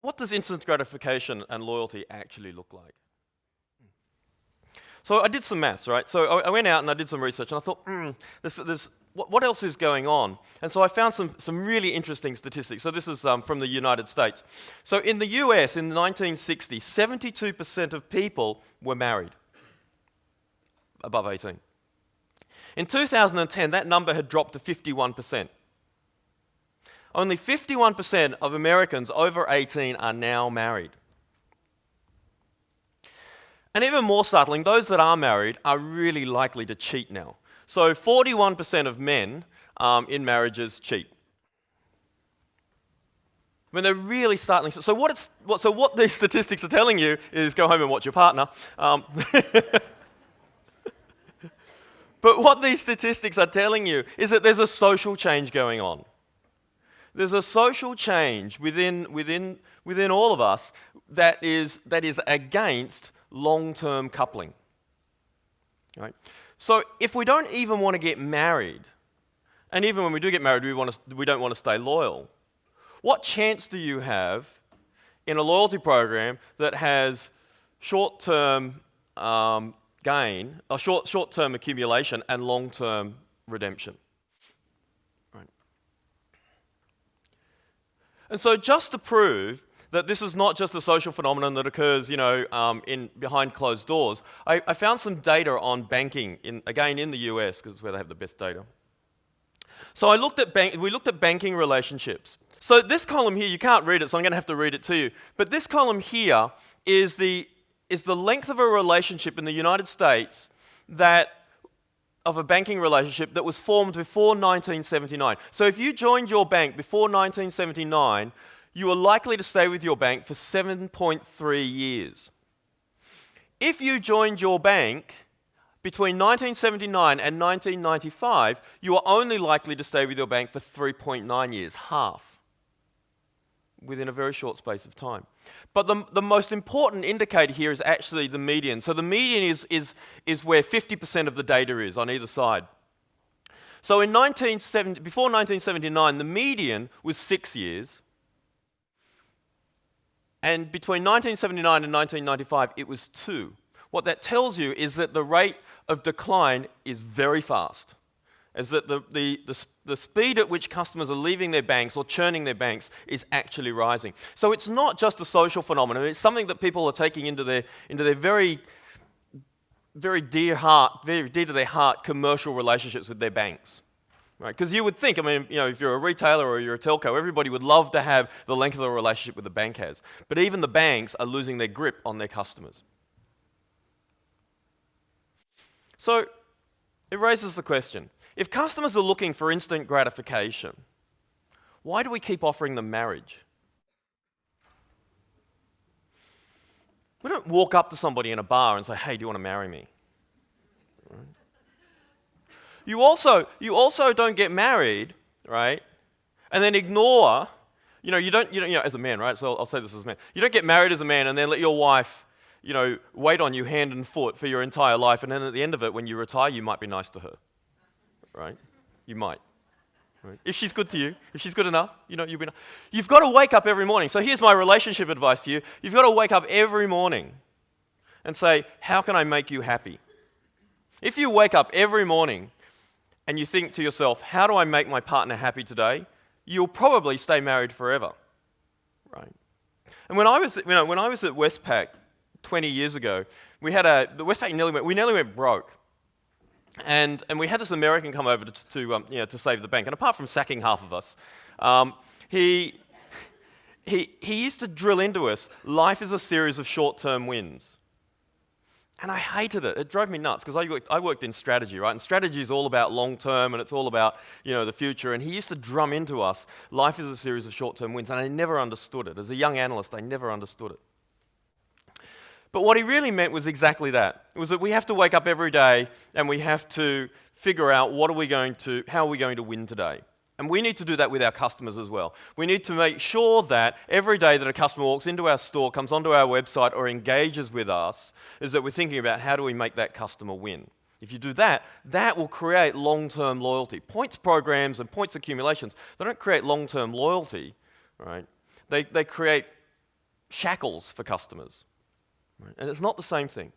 what does instant gratification and loyalty actually look like? So I did some maths, right? So I went out and I did some research, and I thought, what else is going on? And so I found some really interesting statistics. So this is from the United States. So in the US in 1960, 72% of people were married above 18. In 2010, that number had dropped to 51%. Only 51% of Americans over 18 are now married. And even more startling, those that are married are really likely to cheat now. So 41% of men in marriages cheat. I mean, they're really startling. So what these statistics are telling you is go home and watch your partner. But what these statistics are telling you is that there's a social change going on. There's a social change within all of us that is against long-term coupling. Right? So if we don't even want to get married, and even when we do get married, we don't want to stay loyal, what chance do you have in a loyalty program that has short-term gain, or short-term accumulation and long-term redemption? Right. And so just to prove that this is not just a social phenomenon that occurs, behind closed doors, I found some data on banking, again in the US, because it's where they have the best data. So we looked at banking relationships. So this column here, you can't read it, so I'm going to have to read it to you. But this column here is the length of a relationship in the United States of a banking relationship that was formed before 1979. So if you joined your bank before 1979, you are likely to stay with your bank for 7.3 years. If you joined your bank between 1979 and 1995, you are only likely to stay with your bank for 3.9 years, half, within a very short space of time. But the most important indicator here is actually the median. So the median is where 50% of the data is on either side. So before 1979, the median was 6 years. And between 1979 and 1995, it was 2. What that tells you is that the rate of decline is very fast. Is that the speed at which customers are leaving their banks or churning their banks is actually rising. So it's not just a social phenomenon, it's something that people are taking into their very, very dear to their heart commercial relationships with their banks. Right? Because you would think, if you're a retailer or you're a telco, everybody would love to have the length of the relationship with the bank has. But even the banks are losing their grip on their customers. So it raises the question, if customers are looking for instant gratification, why do we keep offering them marriage? We don't walk up to somebody in a bar and say, hey, do you want to marry me? Right? You also don't get married, right? And then ignore, as a man, right? So I'll say this as a man. You don't get married as a man and then let your wife, wait on you hand and foot for your entire life, and then at the end of it, when you retire, you might be nice to her, right? You might. Right? If she's good to you, if she's good enough, you've got to wake up every morning. So here's my relationship advice to you. You've got to wake up every morning and say, how can I make you happy? If you wake up every morning and you think to yourself, how do I make my partner happy today? You'll probably stay married forever, right? And when I was at Westpac 20 years ago, Westpac nearly went broke, and we had this American come over to save the bank. And apart from sacking half of us, he used to drill into us, life is a series of short-term wins. And I hated it. It drove me nuts because I worked in strategy, right? And strategy is all about long-term and it's all about, the future. And he used to drum into us, life is a series of short-term wins. And I never understood it. As a young analyst, I never understood it. But what he really meant was exactly that. It was that we have to wake up every day and we have to figure out how are we going to win today. And we need to do that with our customers as well. We need to make sure that every day that a customer walks into our store, comes onto our website, or engages with us, is that we're thinking about how do we make that customer win. If you do that, that will create long-term loyalty. Points programs and points accumulations, they don't create long-term loyalty, right? They create shackles for customers. Right? And it's not the same thing.